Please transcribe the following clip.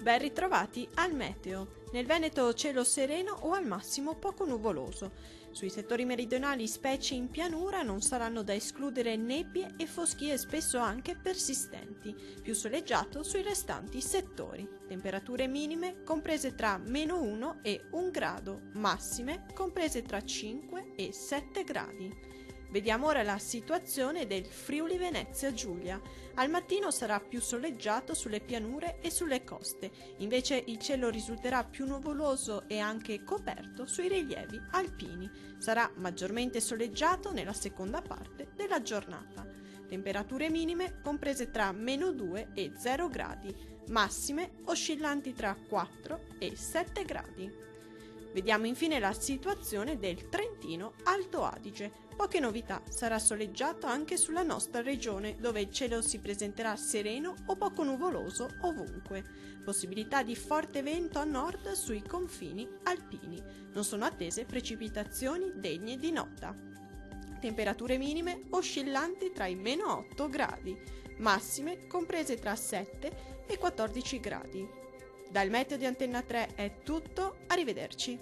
Ben ritrovati al meteo. Nel Veneto cielo sereno o al massimo poco nuvoloso. Sui settori meridionali, specie in pianura, non saranno da escludere nebbie e foschie spesso anche persistenti. Più soleggiato sui restanti settori. Temperature minime comprese tra -1 e 1 grado, massime comprese tra 5 e 7 gradi. Vediamo ora la situazione del Friuli Venezia Giulia. Al mattino sarà più soleggiato sulle pianure e sulle coste, invece il cielo risulterà più nuvoloso e anche coperto sui rilievi alpini. Sarà maggiormente soleggiato nella seconda parte della giornata. Temperature minime comprese tra -2 e 0 gradi, massime oscillanti tra 4 e 7 gradi. Vediamo infine la situazione del Trentino Alto Adige. Poche novità, sarà soleggiato anche sulla nostra regione, dove il cielo si presenterà sereno o poco nuvoloso ovunque. Possibilità di forte vento a nord sui confini alpini. Non sono attese precipitazioni degne di nota. Temperature minime oscillanti tra i -8 gradi, massime comprese tra 7 e 14 gradi. Dal meteo di Antenna 3 è tutto, arrivederci.